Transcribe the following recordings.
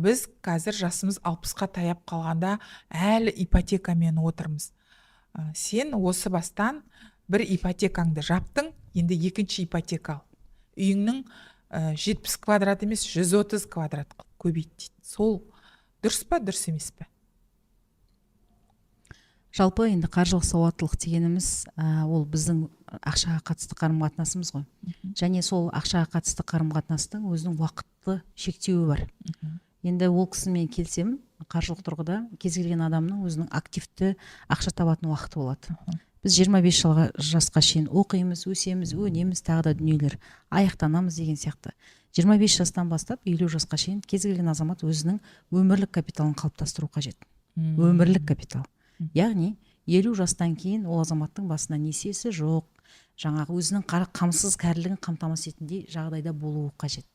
біз қазір жасымыз 60-қа таяп қалғанда әлі ипотекамен отырмыз. Сен осы бастан бір ипотекаңды жаптың, енді екінші ипотека ал. Үйіңнің 70 квадрат емес, 130 квадрат көбейт дейді. Сол дұрыс па, дұрыс емес пе? Жалпы енді қаржылық сауаттылық дегеніміз ол біздің ақшаға қатысты қарым-қатынасымыз ғой. Және сол ақшаға қатысты қарым-қатынастың өзінің уақытты шектеуі бар. Енді ол кісімен келсем, қаржылық тұрғыда кез келген адамның өзінің активті ақша табатын уақыты болады. Біз 25 жасқа шейін оқимыз, өсеміз, өнеміз, тағы да дүниелер аяқтанамыз деген сияқты. 25 жастан бастап 50 жасқа шейін кез келген азамат өзінің өмірлік капиталын қалыптастыру қажет. Өмірлік капитал. Яғни 50 жастан кейін ол азаматтың басына несиесі жоқ, жаңағы өзінің қамсыз кәрілігін қамтамасыз етіндей жағдайда болуы қажет.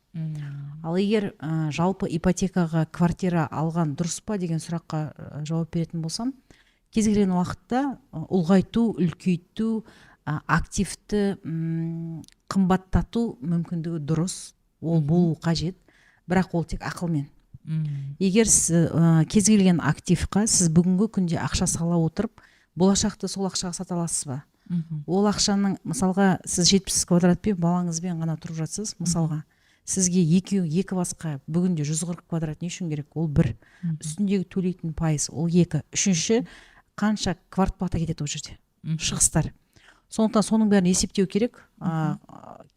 Ал егер жалпы ипотекаға квартира алған дұрыс па деген сұраққа жауап беретін болсам, кез келген уақытта ұлғайту, үлкейту, активті қымбаттату мүмкіндігі дұрыс, ол болу қажет, бірақ ол тек ақылмен. Егер кез келген активқа сіз бүгінгі күнде ақша сала отырып, болашақты сол ақшаға сата аласыз ба? Ол ақшаның, мысалға, сіз 70 квадратпен балаңызбен ғана тұрып жатсыз, мысалға. Сізге екі басқа бүгінде 140 квадрат не үшін керек? Ол бір. Үстіндегі төлейтін пайыз, ол екі. Үшінші, қанша квартплата кетеді ол жерде? Шығыстар. Сондықтан соның бәрін есептеу керек.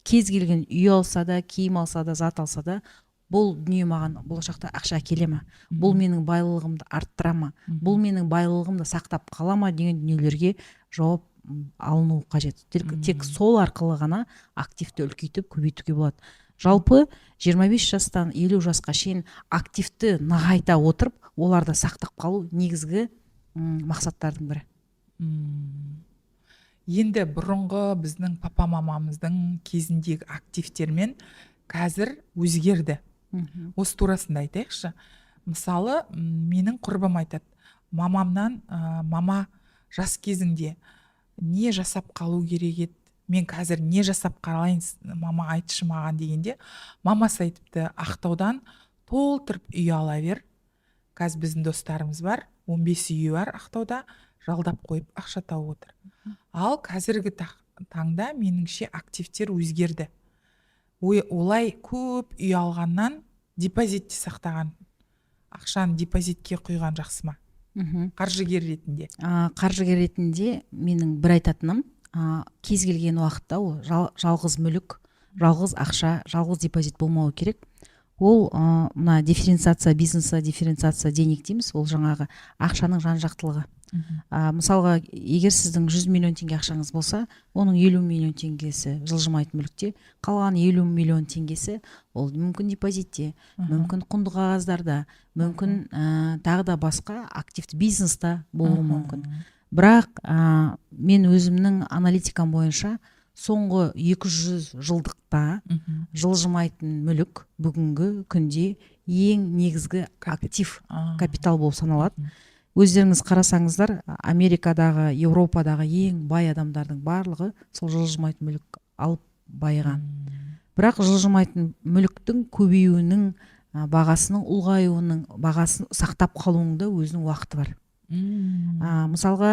Кез келген үй алса да, киім алса да, зат алса да, бұл дүние маған болашақта ақша әкеле ма? Бұл менің байлығымды арттыра ма? Бұл менің байлығымды сақтап қала ма деген дүниелерге жауап алыну қажет. Тек сол арқылы ғана активті үлкейтіп көбейтуге болады. Жалпы 25 жастан 50 жасқа шейін активті нығайта отырып, оларды сақтап қалу негізгі мақсаттардың бірі. Енді бұрынғы біздің папа-мамамыздың кезіндегі активтермен қазір өзгерді. Осы турасында айтайықшы. Мысалы, менің құрбым айтады, мамамнан, мама жас кезіңде не жасап қалу керек еді, мен қазір не жасап қалайын, мама айтшы маған дегенде, мамасы айтыпты, Ақтаудан толтырып үй ала бер. Қазір біздің достарымыз бар, 15 үйі бар Ақтауда, жалдап қойып ақша тауып отыр. Ал қазіргі таңда меніңше активтер өзгерді. Олай көп үй алғаннан депозитте сақтаған ақшаны депозитке құйған жақсы ма? Қаржыгер ретінде. Қаржыгер ретінде менің бір айтатыным, кез келген уақытта ол жалғыз мүлік, жалғыз ақша, жалғыз депозит болмауы керек. Ол мына дифференциация бизнеса, дифференциация денег дейміз, ол жаңағы ақшаның жан-жақтылығы. Мысалға, егер сіздің 100 миллион теңге ақшаңыз болса, оның 50 миллион теңгесі жылжымайтын мүлікте, қалған 50 миллион теңгесі ол мүмкін депозитте, мүмкін құнды қағаздарда, мүмкін тағы да басқа активті бизнеста болуы мүмкін. Бірақ мен өзімнің аналитикам бойынша соңғы 200 жылдықта жылжымайтын мүлік бүгінгі күнде ең негізгі актив капитал болып саналады. Өздеріңіз қарасаңыздар, Америкадағы, Еуропадағы ең бай адамдардың барлығы сол жылжымайтын мүлік алып байыған. Бірақ жылжымайтын мүліктің көбеюінің, бағасының ұлғаюының, бағасын сақтап қалуында өзінің уақыты бар. Мысалға,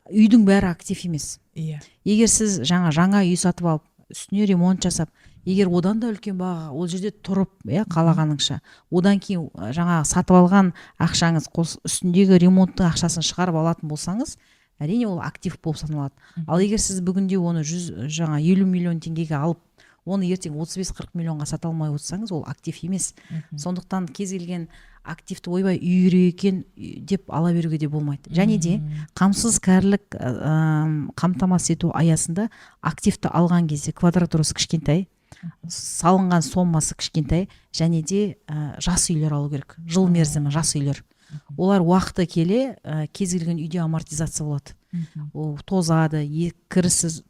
үйдің бәрі актив емес. Егер сіз жаңа үй сатып алып, үстіне ремонт жасап, егер одан да үлкен баға, ол жерде тұрып, қалағаныңша, одан кейін жаңа сатып алған ақшаңыз үстіндегі ремонттың ақшасын шығарып алатын болсаңыз, әрине ол актив болып саналады. Ал егер сіз бүгінде оны 50 миллион теңгеге алып, оны ертең 35-40 миллионға сата алмай отырсаңыз, ол актив емес. Сондықтан кез келген активті ойбай үй керек екен деп ала беруге де болмайды. Және де қамсыз кәрілік қамтамасыз ету аясында активті алған кезде квадратурасы кішкентай, салынған сомасы кішкентай, және де жас үйлер алу керек. Жыл мерзімі жас үйлер. Олар уақыты келе кез келген үйде амортизация болады. Ол тозады, кірісі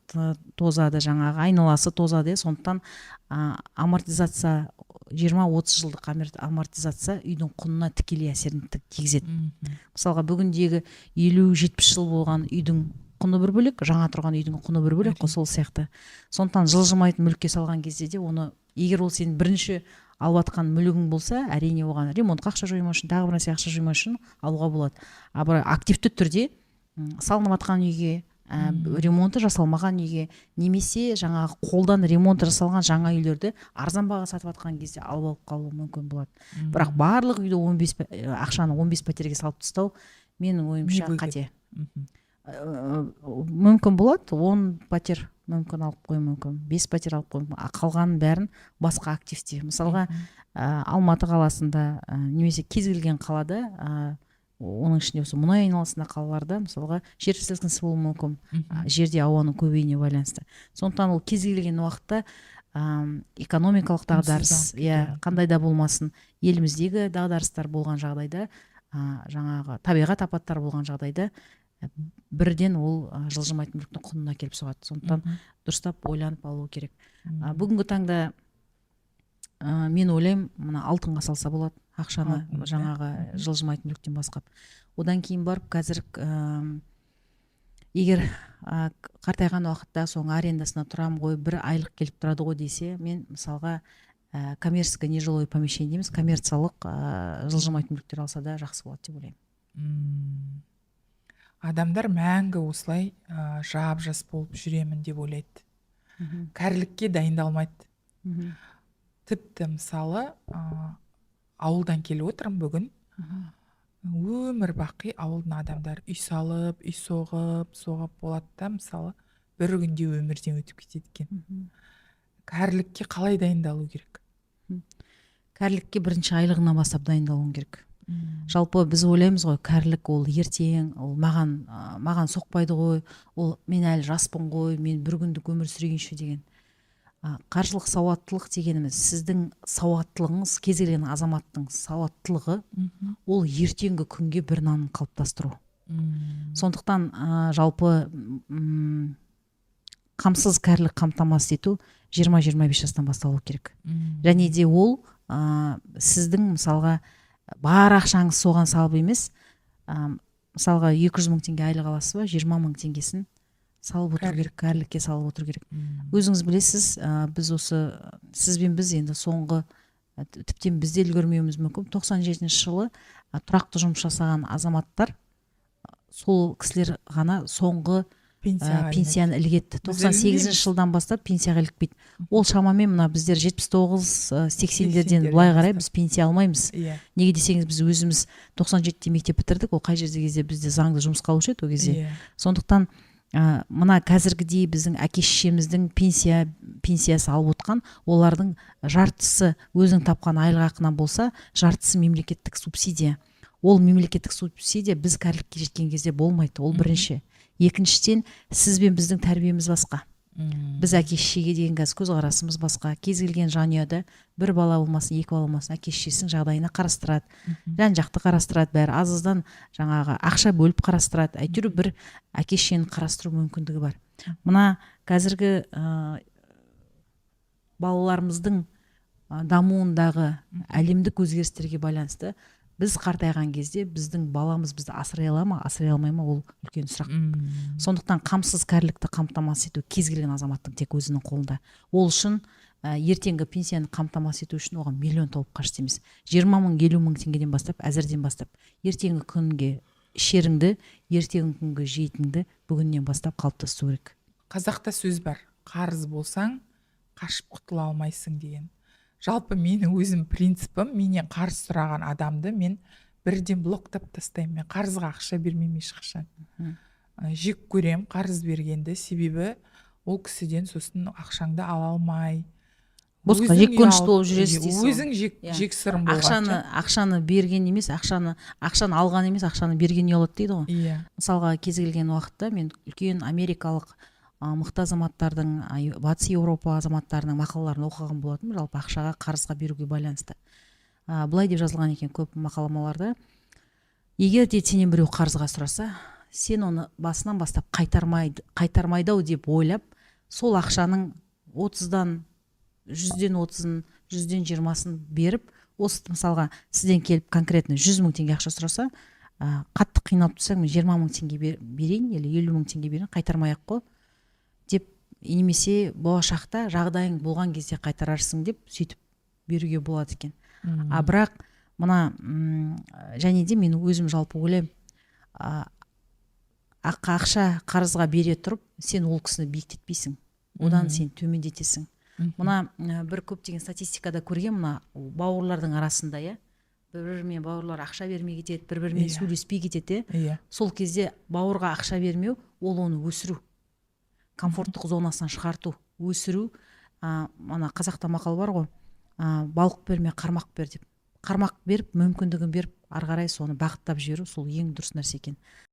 тозады, жаңағы айналасы тозады. Сондықтан амортизация 20-30 жылдық амортизация үйдің құнына тікелей әсерін тигізеді. Мысалға, бүгіндегі 50-70 жыл болған үйдің құны бір бөлек, жаңа тұрған үйдің құны бір бөлек, сол сияқты. Сондықтан жылжымайтын мүлікке салған кезде де оны, егер ол сен бірінші алып жатқан мүлігің болса, әрине оған ремонтқа ақша жоймау үшін, тағы бір нәрсе ақша жоймау үшін алуға болады. А бірақ активті түрде салынып жатқан үйге, ремонты жасалмаған үйге, немесе жаңағы қолдан ремонт жасалған жаңа үйлерді арзан бағаға сатып жатқан кезде алып қалуы мүмкін болады. Бірақ барлық үйді 15 ақшаны 15 пәтерге салып тастау менің ойымша қате. Мүмкін болады 10 пәтер мүмкін алып қою мүмкін, 5 пәтер алып қою мүмкін, қалғанын бәрін басқа активте. Мысалға Алматы қаласында немесе кез келген қалада, оның ішінде осы мұнай айналасында қалаларда мысалға жер сілкінісі болуы мүмкін, жерде ауаның көбеюіне байланысты. Сондықтан ол кез келген уақытта экономикалық дағдарыс, қандай да болмасын, еліміздегі дағдарыстар болған жағдайда, жаңағы табиғат апаттары болған жағдайда бірден ол жылжымайтын мүліктің құнына келіп соғады. Сондықтан дұрыстап ойланып алу керек. Бүгінгі таңда мен ойлаймын, мына алтынға салса болады, ақшаны жаңағы жылжымайтын мүліктен басқап. Одан кейін барып қазір егер қартайған уақытта соң арендасына тұрам ғой, бір айлық келіп тұрады ғой десе, мен мысалға коммерческое нежилое помещение дейміз, коммерциялық жылжымайтын мүліктер алса да жақсы болады деп ойлаймын. Адамдар мәңгі осылай жап-жас болып жүремін деп ойлайды. Кәрілікке дайындалмайды. Тіпті мысалы ауылдан келіп отырмын бүгін. Өмір бақи ауылдың адамдар үй салып, үй соғып болады да, мысалы бір күнде өмірден өтіп кетеді екен. Кәрілікке қалай дайындалу керек? Кәрілікке бірінші айлығына бастап дайындалуың керек. Жалпы біз ойлаймыз ғой, кәрілік ол ертең, ол маған соқпайды ғой, ол мен әлі жаспын ғой, мен бір күндік өмір сүрейінші деген. Қаржылық сауаттылық дегеніміз, сіздің сауаттылығыңыз, кез келген азаматтың сауаттылығы, ол ертеңгі күнге бір нанын қалыптастыру. Сондықтан жалпы қамсыз кәрілік қамтамасыз ету 20-25 жастан басталу керек. Және де ол сіздің мысалға бар ақшаңыз соған салып емес, мысалға 200 мың теңге айлық аласыз ба, 20 мың теңгесін салып отыру керек, кәрілікке салып отыру керек. Өзіңіз білесіз, біз осы сізбен біз енді соңғы тіптен бізде үлгермеуіміз мүмкін. 97 жылы тұрақты жұмыс жасаған азаматтар, сол кісілер ғана соңғы пенсияны ілгетті. 98 жылдан бастап пенсияға ілікпейді. Ол шамамен мына біздер 79-80-дерден былай қарай біз пенсия алмаймыз. Неге десеңіз, біз өзіміз 97-де мектеп бітірдік, ол қай жерде кезде бізде заңды жұмысқа алушы еді ол кезде. Сондықтан мына қазіргідей біздің әке-шешеміздің пенсиясы алып отқан, олардың жартысы өзің тапқан айлық ақынан болса, жартысы мемлекеттік субсидия. Ол мемлекеттік субсидия біз кәрілікке жеткен кезде болмайды, ол бірінші. Екіншіден, сіз бен біздің тәрбиеміз басқа. Біз әке-шешеге деген көзқарасымыз басқа. Кез келген жанұяда бір бала болмасын, екі бала болмасын, әке-шешесінің жағдайына қарастырады, жан-жақты қарастырады, бәрі азыздан жаңағы ақша бөліп қарастырады. Әйтеуір бір әке-шешені қарастыру мүмкіндігі бар. Мына қазіргі балаларымыздың дамуындағы әлемдік өзгерістерге байланысты біз қартайған кезде біздің баламыз бізді асырай ала ма, асырай алмай ма, ол үлкен сұрақ. Сондықтан қамсыз кәрілікті қамтамасыз ету кез келген азаматтың тек өзінің қолында. Ол үшін ертеңгі пенсияны қамтамасыз ету үшін оған миллион тауып қажет емес. 20 мың, 50 мың теңгеден бастап, әзірден бастап, ертеңгі күнге шеріңді, ертеңгі күнге жейтінді бүгіннен бастап қалыптастыру керек. Қазақта сөз бар, қарыз болсаң, қашып құтыла алмайсың деген. Жалпы менің өзім принципім, менен қарыз сұраған адамды мен бірден блоктап тастаймын. Мен қарызға ақша бермеймін ешқашан. Жек көрем қарыз бергенді, себебі ол кісіден сосын ақшаңды ала алмай. Босқа жек көрінішті болып жүресіз дейсіз. Өзің жек сырым болғанша. Ақшаны берген емес, ақшаны алған емес, ақшаны берген ұялады дейді ғой. Мысалға кез келген уақытта мен үлкен америкалық мықты азаматтардың, батыс Еуропа азаматтарының мақалаларын оқыған болатын, жалпы ақшаға, қарызға беруге байланысты. Былай деп жазылған екен көп мақаламаларда. Егер де сенен біреу қарызға сұраса, сен оны басынан бастап қайтармайды деп ойлап, сол ақшаның 30-дан 100-ден 20-ын беріп, осы мысалға сізден келіп конкретно 100 мың теңге ақша сұраса, қатты қиналып тұрсаң, мен 20 мың теңге берейін, или 50 мың теңге берейін, қайтармай-ақ қой деп, немесе болашақта жағдайың болған кезде қайтарарсың деп сөйтіп беруге болады екен. А бірақ мына және де мен өзім жалпы ойлаймын, ақша қарызға бере тұрып сен ол кісіні биіктетпейсің, одан сен төмендетесің. Мына бір көптеген статистикада көрген, мына бауырлардың арасында, бір-бірімен бауырлар ақша бермей кетеді, бір-бірімен сөйлеспей кетеді. Сол кезде бауырға ақша бермеу, ол оны өсіру, комфорттық зонасынан шығарту, өсіру. Ана қазақта мақал бар ғой, балық берме, қармақ бер деп. Қармақ беріп, мүмкіндігін беріп, ары қарай соны бағыттап жіберу, сол ең дұрыс нәрсе екен.